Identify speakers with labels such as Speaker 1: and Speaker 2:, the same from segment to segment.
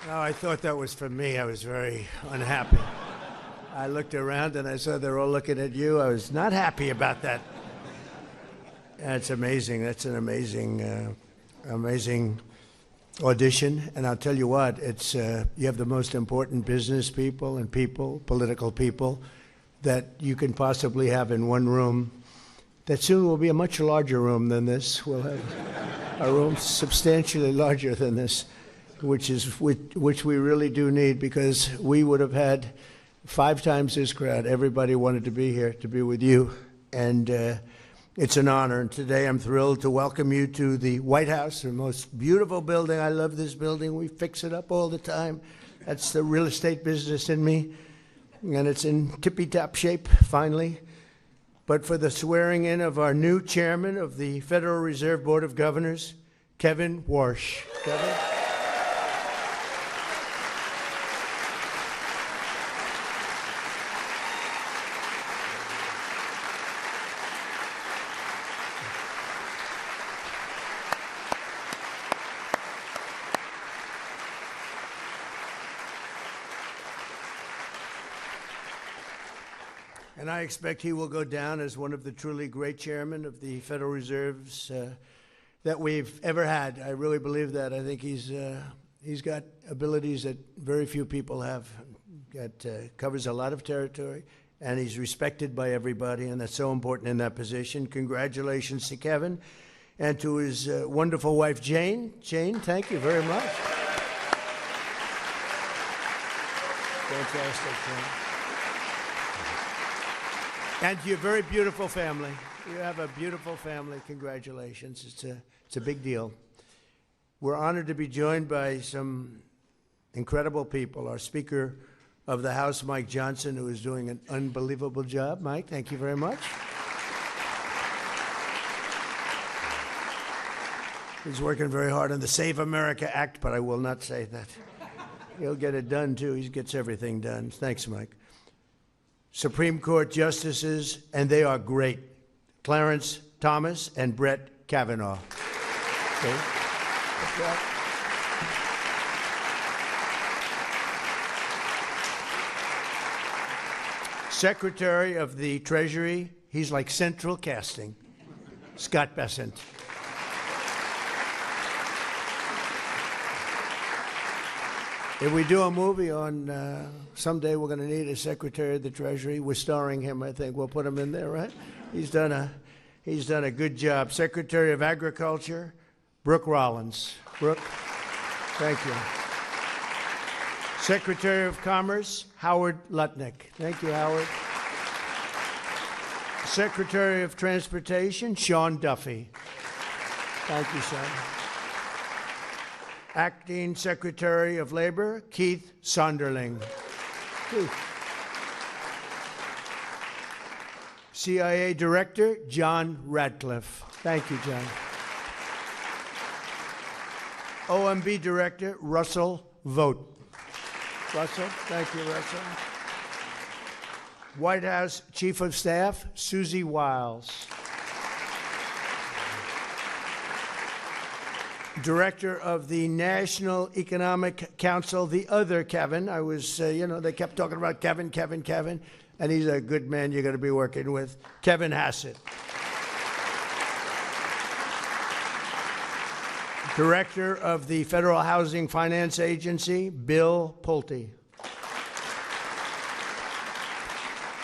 Speaker 1: No, I thought that was for me. I was very unhappy. I looked around and I saw they're all looking at you. I was not happy about that. That's amazing. That's an amazing, amazing audition. And I'll tell you what, it's you have the most important business people and political people that you can possibly have in one room. That soon will be a much larger room than this. We'll have a room substantially larger than this, which we really do need, because we would have had 5 times this crowd. Everybody wanted to be here, to be with you, and it's an honor. And today I'm thrilled to welcome you to the White House, the most beautiful building. I love this building. We fix it up all the time. That's the real estate business in me, and it's in tippy-top shape, finally. But for the swearing in of our new chairman of the Federal Reserve Board of Governors, Kevin Warsh. Kevin? And I expect he will go down as one of the truly great chairmen of the Federal Reserves that we've ever had. I really believe that. I think he's got abilities that very few people have. Covers a lot of territory, and he's respected by everybody, and that's so important in that position. Congratulations to Kevin and to his wonderful wife, Jane. Jane, thank you very much. Fantastic, Jane. And to your very beautiful family. You have a beautiful family. Congratulations. It's a big deal. We're honored to be joined by some incredible people. Our Speaker of the House, Mike Johnson, who is doing an unbelievable job. Mike, thank you very much. He's working very hard on the Save America Act, but I will not say that. He'll get it done, too. He gets everything done. Thanks, Mike. Supreme Court Justices, and they are great, Clarence Thomas and Brett Kavanaugh. Okay. Secretary of the Treasury, he's like central casting, Scott Bessent. If we do a movie on someday we're going to need a Secretary of the Treasury, we're starring him, I think. We'll put him in there, right? He's done a good job. Secretary of Agriculture, Brooke Rollins. Brooke, thank you. Secretary of Commerce, Howard Lutnick. Thank you, Howard. Secretary of Transportation, Sean Duffy. Thank you, Sean. Acting Secretary of Labor, Keith Sonderling. Keith. CIA Director, John Radcliffe. Thank you, John. OMB Director, Russell Vogt. Russell, thank you, Russell. White House Chief of Staff, Susie Wiles. Director of the National Economic Council, the other Kevin. I was, they kept talking about Kevin, and he's a good man you're going to be working with, Kevin Hassett. Director of the Federal Housing Finance Agency, Bill Pulte.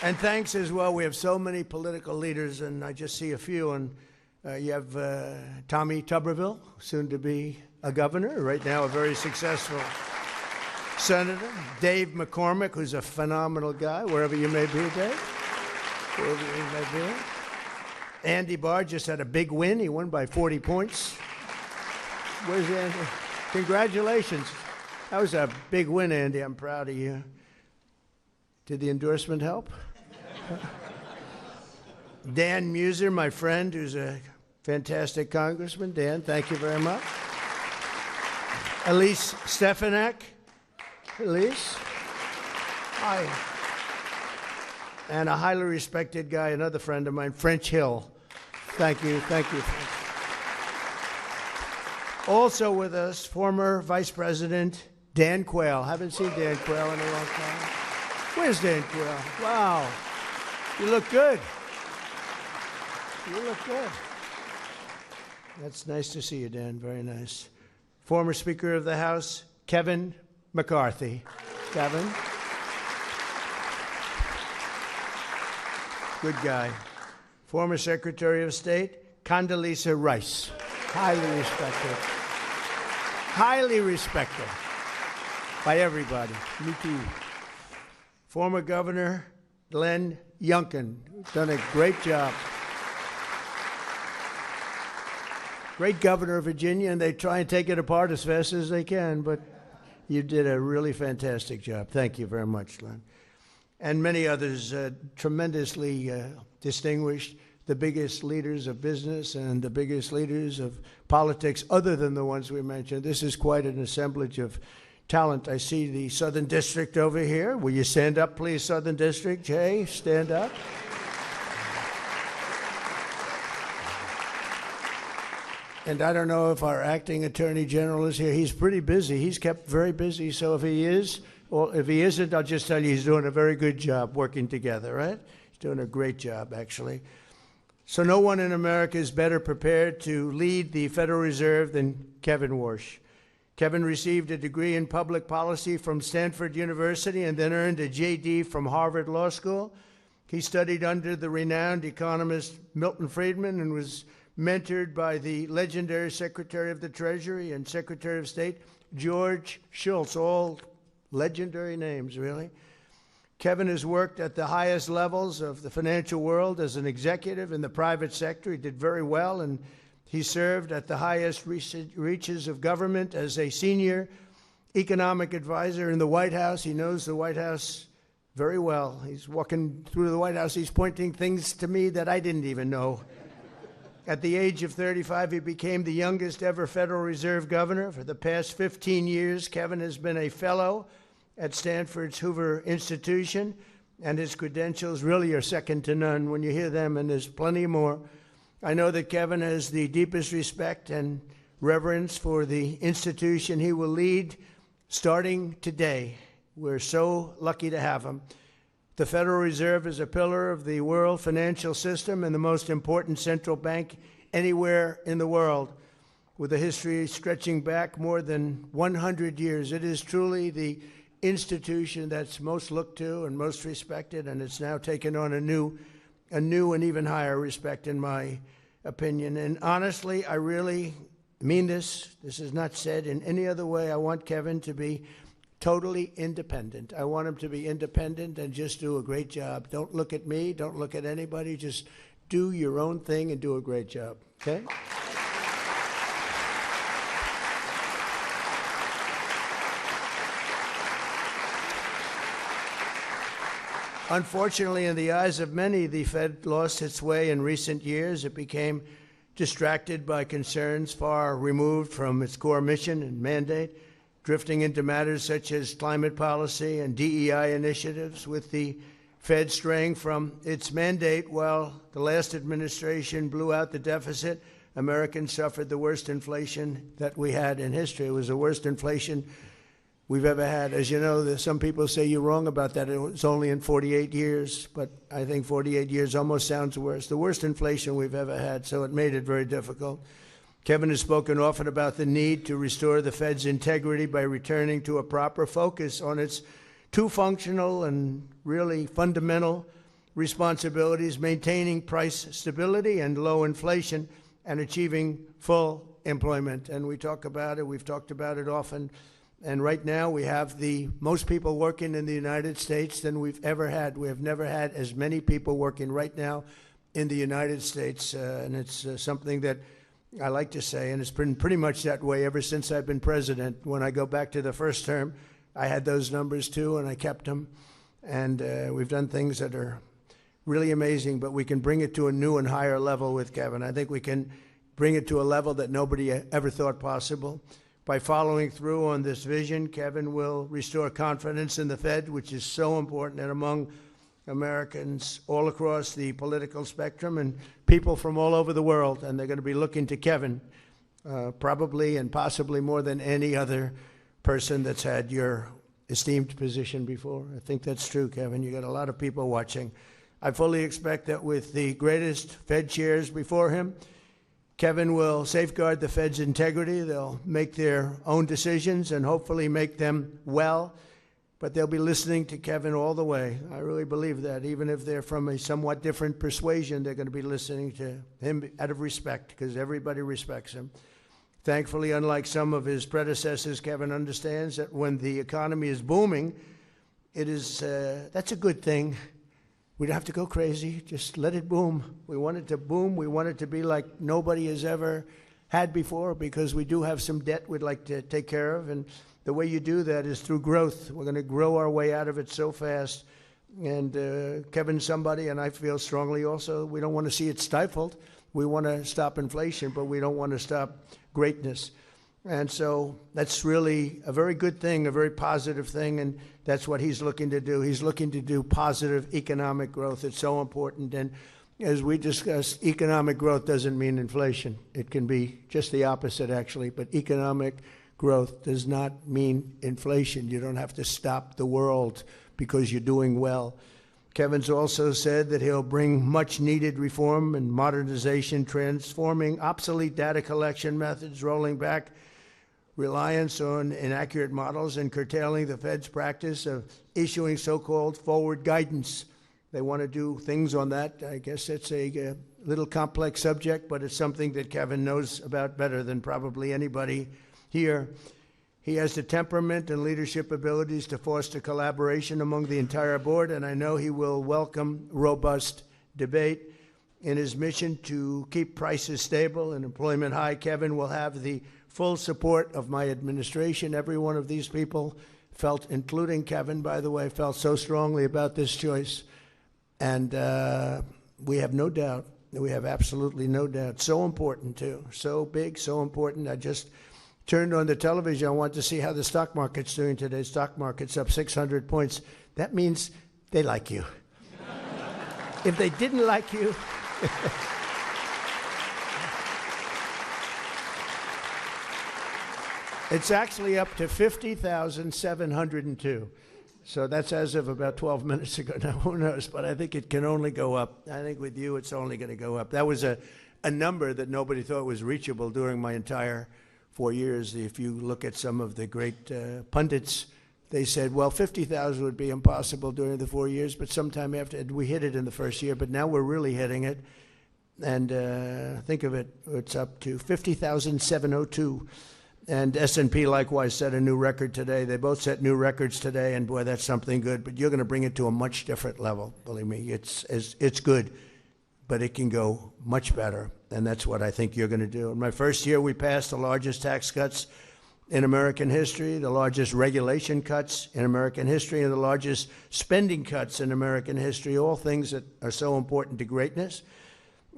Speaker 1: And thanks as well, we have so many political leaders, and I just see a few, and you have Tommy Tuberville, soon to be a governor, right now a very successful senator. Dave McCormick, who's a phenomenal guy, wherever you may be, Dave. Wherever you may be. Andy Barr just had a big win. He won by 40 points. Where's Andy? Congratulations. That was a big win, Andy. I'm proud of you. Did the endorsement help? Dan Muser, my friend, who's a fantastic congressman. Dan, thank you very much. Elise Stefanik. Elise. Hi. And a highly respected guy, another friend of mine, French Hill. Thank you, French. Also with us, former Vice President Dan Quayle. Haven't seen Dan Quayle in a long time. Where's Dan Quayle? Wow. You look good. You look good. That's nice to see you, Dan. Very nice. Former Speaker of the House, Kevin McCarthy. Kevin. Good guy. Former Secretary of State, Condoleezza Rice. Highly respected. Highly respected by everybody. Me too. Former Governor Glenn Youngkin. Done a great job. Great governor of Virginia, and they try and take it apart as fast as they can, but you did a really fantastic job. Thank you very much, Glenn. And many others, tremendously distinguished, the biggest leaders of business and the biggest leaders of politics other than the ones we mentioned. This is quite an assemblage of talent. I see the Southern District over here. Will you stand up, please, Southern District? Jay, stand up. And I don't know if our acting Attorney General is here. He's pretty busy. He's kept very busy. So if he is, or if he isn't, I'll just tell you he's doing a very good job working together, right? He's doing a great job, actually. So no one in America is better prepared to lead the Federal Reserve than Kevin Warsh. Kevin received a degree in public policy from Stanford University and then earned a JD from Harvard Law School. He studied under the renowned economist Milton Friedman and was mentored by the legendary Secretary of the Treasury and Secretary of State George Shultz, all legendary names, really. Kevin has worked at the highest levels of the financial world as an executive in the private sector. He did very well, and he served at the highest reaches of government as a senior economic advisor in the White House. He knows the White House very well. He's walking through the White House. He's pointing things to me that I didn't even know. At the age of 35, he became the youngest ever Federal Reserve governor. For the past 15 years, Kevin has been a fellow at Stanford's Hoover Institution, and his credentials really are second to none when you hear them, and there's plenty more. I know that Kevin has the deepest respect and reverence for the institution he will lead starting today. We're so lucky to have him. The Federal Reserve is a pillar of the world financial system and the most important central bank anywhere in the world, with a history stretching back more than 100 years. It is truly the institution that's most looked to and most respected, and it's now taken on a new and even higher respect, in my opinion. And honestly, I really mean this. This is not said in any other way. I want Kevin to be totally independent. I want him to be independent and just do a great job. Don't look at me. Don't look at anybody. Just do your own thing and do a great job, okay? Unfortunately, in the eyes of many, the Fed lost its way in recent years. It became distracted by concerns far removed from its core mission and mandate, drifting into matters such as climate policy and DEI initiatives, with the Fed straying from its mandate. While the last administration blew out the deficit, Americans suffered the worst inflation that we had in history. It was the worst inflation we've ever had. As you know, some people say you're wrong about that. It was only in 48 years, but I think 48 years almost sounds worse. The worst inflation we've ever had, so it made it very difficult. Kevin has spoken often about the need to restore the Fed's integrity by returning to a proper focus on its two functional and really fundamental responsibilities: maintaining price stability and low inflation, and achieving full employment. And we talk about it, we've talked about it often. And right now we have the most people working in the United States than we've ever had. We have never had as many people working right now in the United States. And it's something that I like to say, and it's been pretty much that way ever since I've been president. When I go back to the first term, I had those numbers too, and I kept them. And we've done things that are really amazing, but we can bring it to a new and higher level with Kevin. I think we can bring it to a level that nobody ever thought possible. By following through on this vision, Kevin will restore confidence in the Fed, which is so important, and among Americans all across the political spectrum and people from all over the world. And they're going to be looking to Kevin probably and possibly more than any other person that's had your esteemed position before. I think that's true, Kevin. You got a lot of people watching. I fully expect that with the greatest Fed chairs before him, Kevin will safeguard the Fed's integrity. They'll make their own decisions and hopefully make them well, but they'll be listening to Kevin all the way. I really believe that. Even if they're from a somewhat different persuasion, they're going to be listening to him out of respect, because everybody respects him. Thankfully, unlike some of his predecessors, Kevin understands that when the economy is booming, that's a good thing. We don't have to go crazy. Just let it boom. We want it to boom. We want it to be like nobody has ever had before, because we do have some debt we'd like to take care of. And the way you do that is through growth. We're going to grow our way out of it so fast. And Kevin's somebody, and I feel strongly also, we don't want to see it stifled. We want to stop inflation, but we don't want to stop greatness. And so that's really a very good thing, a very positive thing, and that's what he's looking to do. He's looking to do positive economic growth. It's so important. And as we discussed, economic growth doesn't mean inflation. It can be just the opposite, actually. But economic growth does not mean inflation. You don't have to stop the world because you're doing well. Kevin's also said that he'll bring much-needed reform and modernization, transforming obsolete data collection methods, rolling back reliance on inaccurate models, and curtailing the Fed's practice of issuing so-called forward guidance. They want to do things on that. I guess it's a little complex subject, but it's something that Kevin knows about better than probably anybody here. He has the temperament and leadership abilities to foster collaboration among the entire board, and I know he will welcome robust debate. In his mission to keep prices stable and employment high, Kevin will have the full support of my administration. Every one of these people felt, including Kevin, by the way, felt so strongly about this choice. And we have no doubt, we have absolutely no doubt. So important, too. So big, so important. I just turned on the television. I want to see how the stock market's doing today. Stock market's up 600 points. That means they like you. If they didn't like you, it's actually up to 50,702. So that's as of about 12 minutes ago. Now, who knows? But I think it can only go up. I think with you, it's only going to go up. That was a number that nobody thought was reachable during my entire 4 years. If you look at some of the great pundits, they said, well, 50,000 would be impossible during the 4 years, but sometime after, we hit it in the first year, but now we're really hitting it. And think of it, it's up to 50,702. And S&P likewise set a new record today. They both set new records today, and boy, that's something good. But you're going to bring it to a much different level. Believe me, it's good, but it can go much better, and that's what I think you're going to do. In my first year, we passed the largest tax cuts in American history, the largest regulation cuts in American history, and the largest spending cuts in American history, all things that are so important to greatness.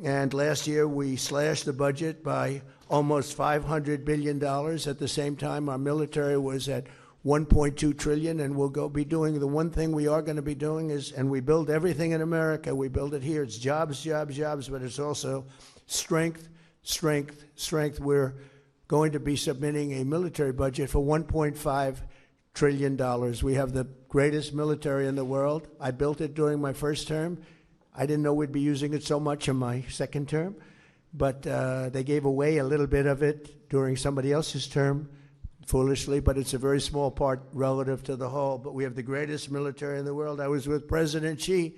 Speaker 1: And last year, we slashed the budget by almost $500 billion. At the same time, our military was at $1.2 trillion, and we'll be doing the one thing we are going to be doing is, and we build everything in America, we build it here. It's jobs, jobs, jobs, but it's also strength, strength, strength. We're going to be submitting a military budget for $1.5 trillion. We have the greatest military in the world. I built it during my first term. I didn't know we'd be using it so much in my second term, but they gave away a little bit of it during somebody else's term, foolishly, but it's a very small part relative to the whole. But we have the greatest military in the world. I was with President Xi,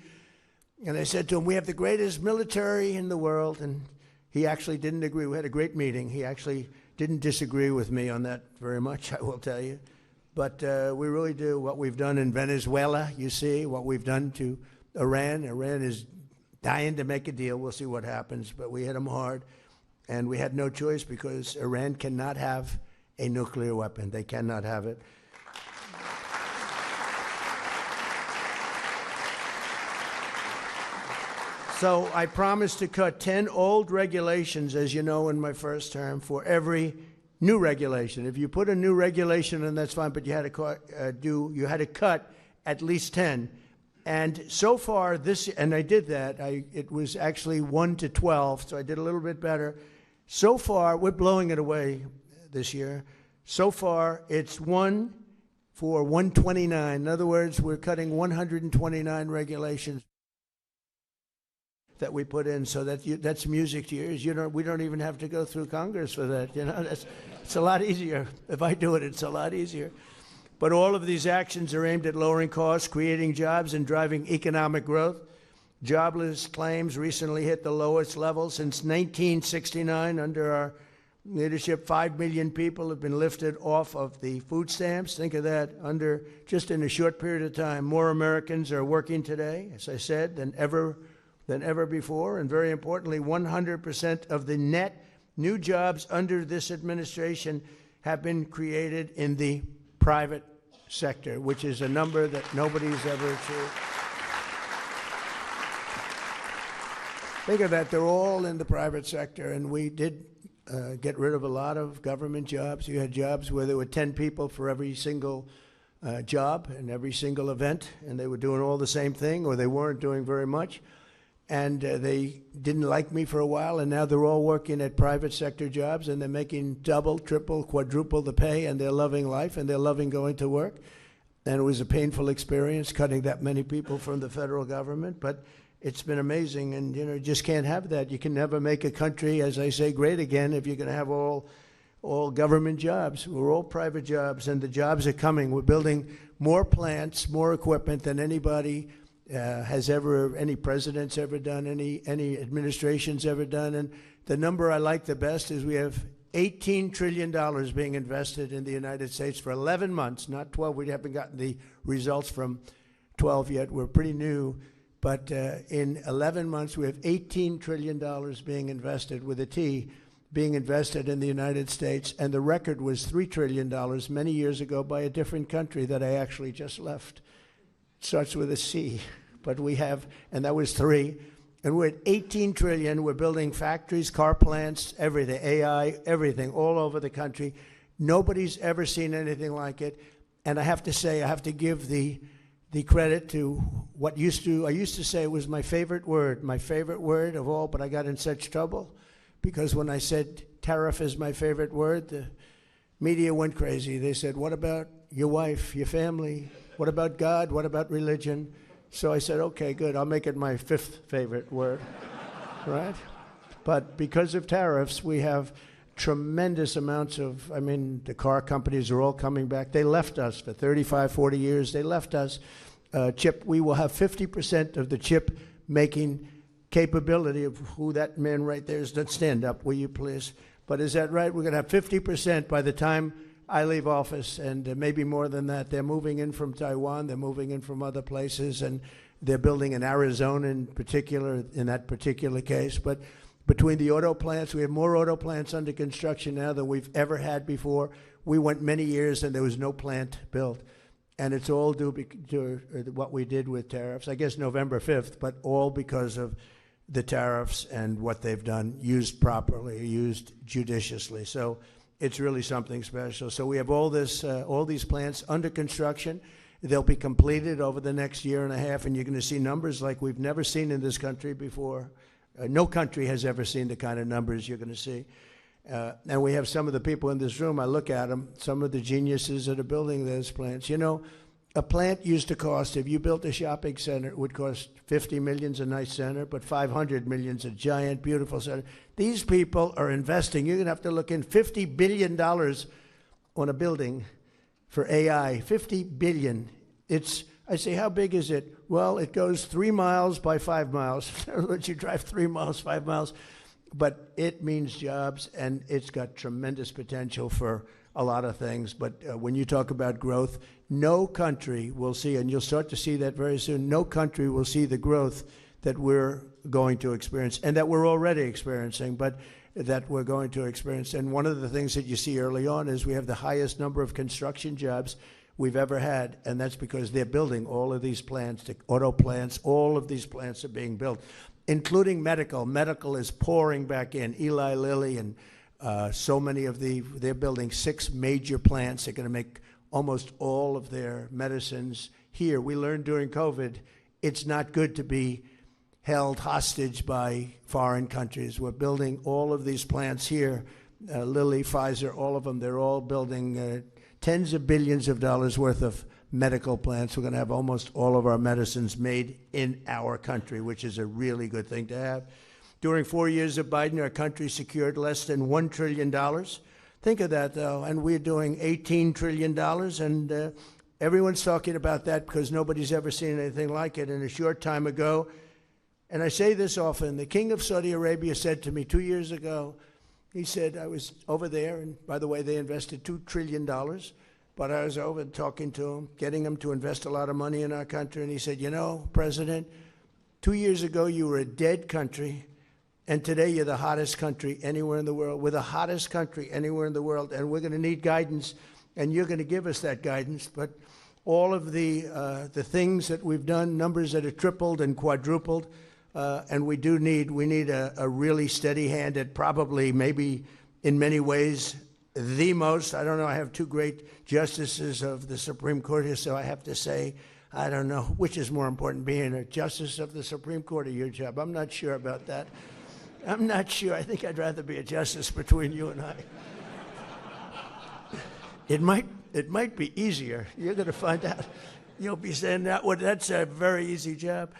Speaker 1: and I said to him, we have the greatest military in the world, and he actually didn't agree. We had a great meeting. He actually didn't disagree with me on that very much, I will tell you. But we really do. What we've done in Venezuela, you see, what we've done to Iran. Iran is dying to make a deal. We'll see what happens, but we hit them hard, and we had no choice because Iran cannot have a nuclear weapon. They cannot have it. So I promised to cut 10 old regulations, as you know, in my first term, for every new regulation. If you put a new regulation in, that's fine, but you had to cut at least 10. And so far, and I did that, it was actually 1 to 12, so I did a little bit better. So far, we're blowing it away this year. So far, it's 1 for 129. In other words, we're cutting 129 regulations that we put in, so that's music to your ears. We don't even have to go through Congress for that. It's a lot easier. If I do it, it's a lot easier. But all of these actions are aimed at lowering costs, creating jobs, and driving economic growth. Jobless claims recently hit the lowest level since 1969. Under our leadership, 5 million people have been lifted off of the food stamps. Think of that, just in a short period of time. More Americans are working today, as I said, than ever before. And very importantly, 100% of the net new jobs under this administration have been created in the private sector, which is a number that nobody's ever achieved. Think of that, they're all in the private sector, and we did get rid of a lot of government jobs. You had jobs where there were 10 people for every single job and every single event, and they were doing all the same thing, or they weren't doing very much. And they didn't like me for a while, and now they're all working at private sector jobs, and they're making double, triple, quadruple the pay, and they're loving life, and they're loving going to work. And it was a painful experience cutting that many people from the federal government, but it's been amazing, and you just can't have that. You can never make a country, as I say, great again if you're going to have all government jobs. We're all private jobs, and the jobs are coming. We're building more plants, more equipment than anybody any president's ever done, any administration's ever done. And the number I like the best is we have $18 trillion being invested in the United States for 11 months, not 12. We haven't gotten the results from 12 yet. We're pretty new. But in 11 months, we have $18 trillion being invested, with a T, being invested in the United States. And the record was $3 trillion many years ago by a different country that I actually just left. Starts with a C, but we have, and that was 3, and we're at 18 trillion. We're building factories, car plants, everything, AI, everything, all over the country. Nobody's ever seen anything like it. And I have to say, I have to give the credit to what I used to say it was my favorite word of all, but I got in such trouble because when I said tariff is my favorite word, the media went crazy. They said, what about your wife, your family? What about God? What about religion? So I said, okay, good. I'll make it my 5th favorite word, right? But because of tariffs, we have tremendous amounts of, the car companies are all coming back. They left us for 35, 40 years. They left us. We will have 50% of the chip making capability of who that man right there is. Let's stand up, will you please? But is that right? We're going to have 50% by the time I leave office, and maybe more than that. They're moving in from Taiwan, they're moving in from other places, and they're building in Arizona in particular, in that particular case. But between the auto plants, we have more auto plants under construction now than we've ever had before. We went many years and there was no plant built. And it's all due to what we did with tariffs, I guess November 5th, but all because of the tariffs and what they've done, used properly, used judiciously. So it's really something special. So we have all these plants under construction. They'll be completed over the next year and a half, and you're going to see numbers like we've never seen in this country before. No country has ever seen the kind of numbers you're going to see. And we have some of the people in this room, I look at them, some of the geniuses that are building those plants. A plant used to cost, if you built a shopping center, it would cost $50 million a nice center, but $500 million a giant, beautiful center. These people are investing. You're going to have to look in $50 billion on a building for AI. $50 billion. I say, how big is it? Well, it goes 3 miles by 5 miles. In other words, you drive 3 miles, 5 miles. But it means jobs, and it's got tremendous potential for a lot of things. But when you talk about growth, no country will see, and you'll start to see that very soon, no country will see the growth that we're going to experience, and that we're already experiencing, but that we're going to experience. And one of the things that you see early on is we have the highest number of construction jobs we've ever had, and that's because they're building all of these plants, the auto plants, all of these plants are being built, including medical. Medical is pouring back in. Eli Lilly and so many of they're building 6 major plants. They're going to make almost all of their medicines here. We learned during COVID, it's not good to be held hostage by foreign countries. We're building all of these plants here Lilly, Pfizer, all of them, they're all building tens of billions of dollars worth of medical plants. We're going to have almost all of our medicines made in our country, which is a really good thing to have. During 4 years of Biden, our country secured less than $1 trillion. Think of that, though, and we're doing $18 trillion, and everyone's talking about that because nobody's ever seen anything like it in a short time ago. And I say this often. The King of Saudi Arabia said to me 2 years ago, he said, I was over there, and by the way, they invested $2 trillion, but I was over talking to him, getting him to invest a lot of money in our country, and he said, you know, President, 2 years ago you were a dead country, and today you're the hottest country anywhere in the world. We're the hottest country anywhere in the world, and we're going to need guidance, and you're going to give us that guidance. But all of the things that we've done, numbers that have tripled and quadrupled, and we need a really steady hand at probably, maybe in many ways, the most. I don't know. I have two great justices of the Supreme Court here, so I have to say, I don't know which is more important, being a justice of the Supreme Court or your job. I'm not sure about that. I'm not sure. I think I'd rather be a justice between you and I. It might be easier. You're going to find out. You'll be saying that. Well, that's a very easy job.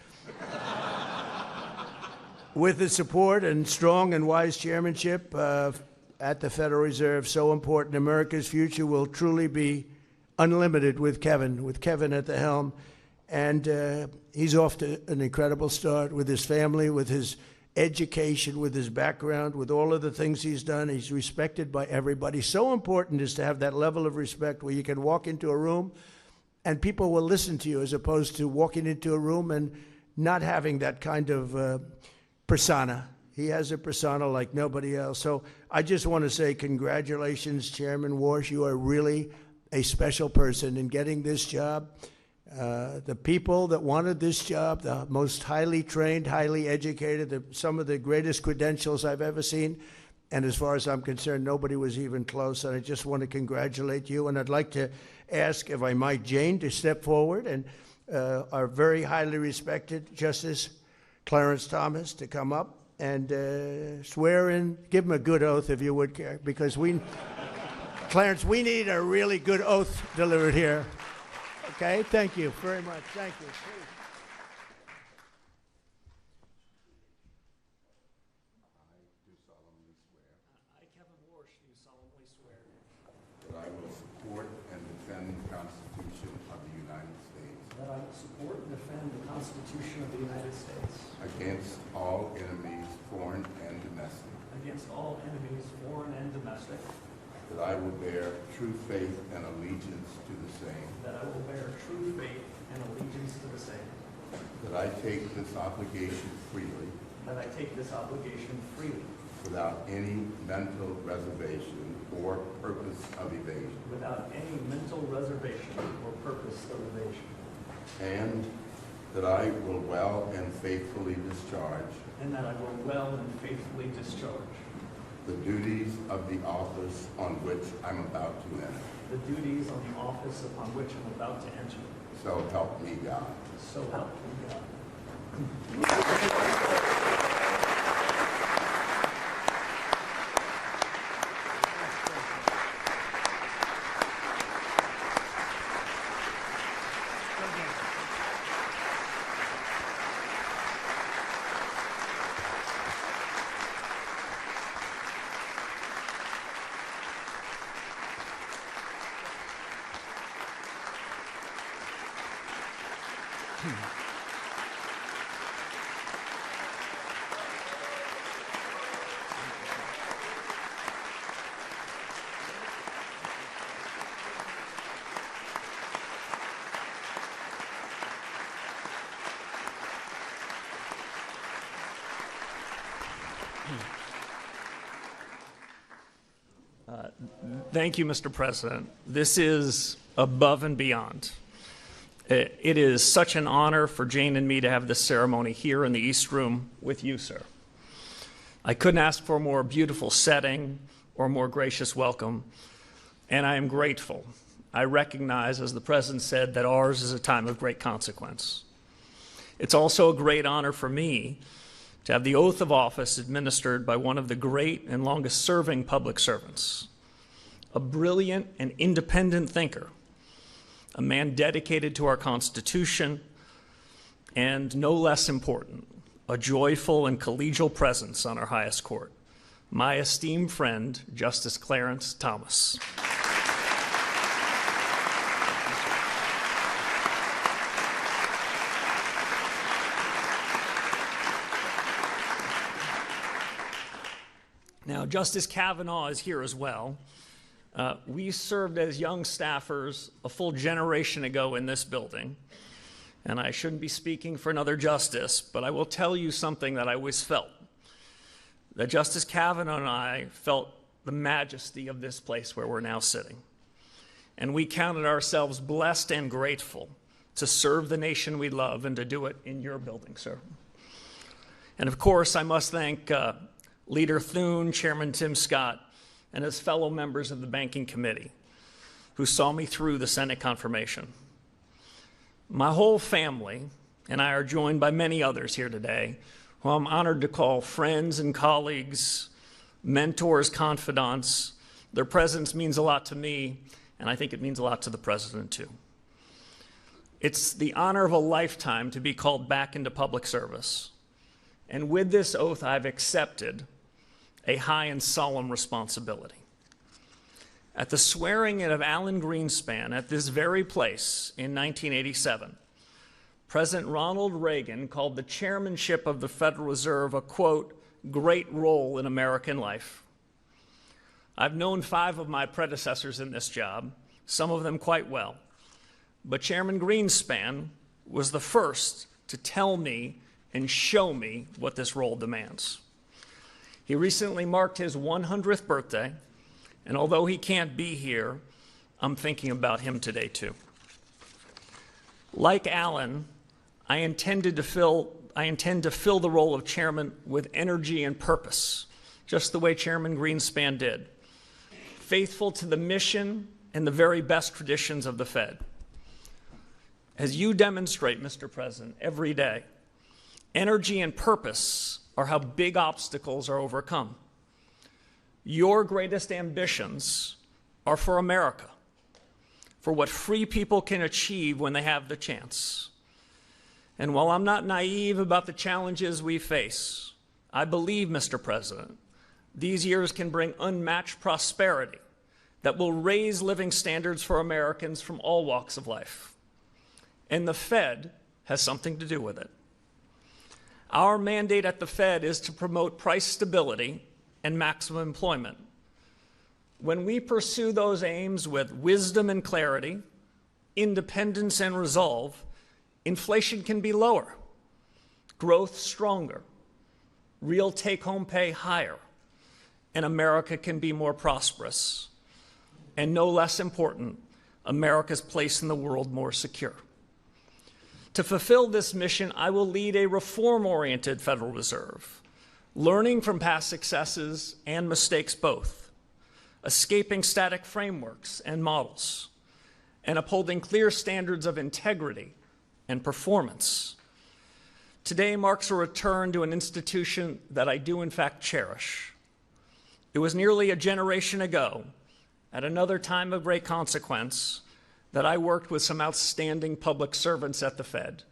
Speaker 1: With the support and strong and wise chairmanship at the Federal Reserve, so important, America's future will truly be unlimited with Kevin at the helm. And he's off to an incredible start with his family, with his education, with his background, with all of the things he's done. He's respected by everybody. So important is to have that level of respect where you can walk into a room and people will listen to you, as opposed to walking into a room and not having that kind of persona. He has a persona like nobody else. So I just want to say congratulations, Chairman Warsh. You are really a special person in getting this job. The people that wanted this job, the most highly trained, highly educated, some of the greatest credentials I've ever seen. And as far as I'm concerned, nobody was even close. And I just want to congratulate you. And I'd like to ask, if I might, Jane to step forward, and our very highly respected Justice Clarence Thomas to come up and swear in, give him a good oath if you would care, because Clarence, we need a really good oath delivered here. Okay, thank you very much. Thank you. Please.
Speaker 2: I do solemnly swear.
Speaker 3: I, Kevin Warsh, do solemnly swear.
Speaker 2: That I will support and defend the Constitution of the United States.
Speaker 3: That I will support and defend the Constitution of the United States.
Speaker 2: Against all enemies, foreign and domestic.
Speaker 3: Against all enemies, foreign and domestic.
Speaker 2: That I will bear true faith and allegiance to the same.
Speaker 3: That I will bear true faith and allegiance to the same.
Speaker 2: That I take this obligation freely.
Speaker 3: That I take this obligation freely.
Speaker 2: Without any mental reservation or purpose of evasion.
Speaker 3: Without any mental reservation or purpose of evasion.
Speaker 2: And that I will well and faithfully discharge.
Speaker 3: And that I will well and faithfully discharge.
Speaker 2: The duties of the office on which I'm about to enter.
Speaker 3: The duties of the office upon which I'm about to enter.
Speaker 2: So help me God.
Speaker 3: So help me God.
Speaker 4: Thank you, Mr. President. This is above and beyond. It is such an honor for Jane and me to have this ceremony here in the East Room with you, sir. I couldn't ask for a more beautiful setting or more gracious welcome, and I am grateful. I recognize, as the President said, that ours is a time of great consequence. It's also a great honor for me to have the oath of office administered by one of the great and longest-serving public servants, a brilliant and independent thinker, a man dedicated to our Constitution, and no less important, a joyful and collegial presence on our highest court, my esteemed friend, Justice Clarence Thomas. Now, Justice Kavanaugh is here as well. We served as young staffers a full generation ago in this building, and I shouldn't be speaking for another justice, but I will tell you something that I always felt, that Justice Kavanaugh and I felt the majesty of this place where we're now sitting. And we counted ourselves blessed and grateful to serve the nation we love and to do it in your building, sir. And of course, I must thank Leader Thune, Chairman Tim Scott, and his fellow members of the Banking Committee who saw me through the Senate confirmation. My whole family and I are joined by many others here today who I'm honored to call friends and colleagues, mentors, confidants. Their presence means a lot to me, and I think it means a lot to the President too. It's the honor of a lifetime to be called back into public service. And with this oath, I've accepted a high and solemn responsibility. At the swearing in of Alan Greenspan at this very place in 1987, President Ronald Reagan called the chairmanship of the Federal Reserve a, quote, great role in American life. I've known 5 of my predecessors in this job, some of them quite well, but Chairman Greenspan was the first to tell me and show me what this role demands. He recently marked his 100th birthday, and although he can't be here, I'm thinking about him today too. Like Alan, I intend to fill the role of chairman with energy and purpose, just the way Chairman Greenspan did, faithful to the mission and the very best traditions of the Fed. As you demonstrate, Mr. President, every day, energy and purpose are how big obstacles are overcome. Your greatest ambitions are for America, for what free people can achieve when they have the chance. And while I'm not naive about the challenges we face, I believe, Mr. President, these years can bring unmatched prosperity that will raise living standards for Americans from all walks of life. And the Fed has something to do with it. Our mandate at the Fed is to promote price stability and maximum employment. When we pursue those aims with wisdom and clarity, independence and resolve, inflation can be lower, growth stronger, real take-home pay higher, and America can be more prosperous. And no less important, America's place in the world more secure. To fulfill this mission, I will lead a reform-oriented Federal Reserve, learning from past successes and mistakes both, escaping static frameworks and models, and upholding clear standards of integrity and performance. Today marks a return to an institution that I do in fact cherish. It was nearly a generation ago, at another time of great consequence, that I worked with some outstanding public servants at the Fed,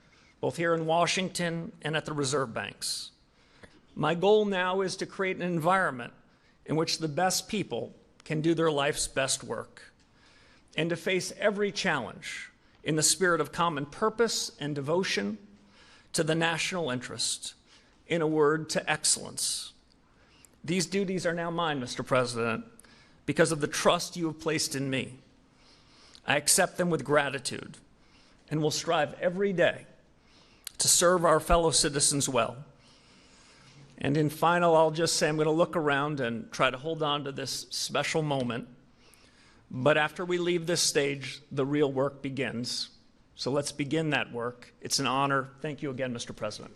Speaker 4: both here in Washington and at the reserve banks. My goal now is to create an environment in which the best people can do their life's best work, and to face every challenge in the spirit of common purpose and devotion to the national interest, in a word, to excellence. These duties are now mine, Mr. President, because of the trust you have placed in me. I accept them with gratitude and will strive every day to serve our fellow citizens well. And in final, I'll just say I'm going to look around and try to hold on to this special moment. But after we leave this stage, the real work begins. So let's begin that work. It's an honor. Thank you again, Mr. President.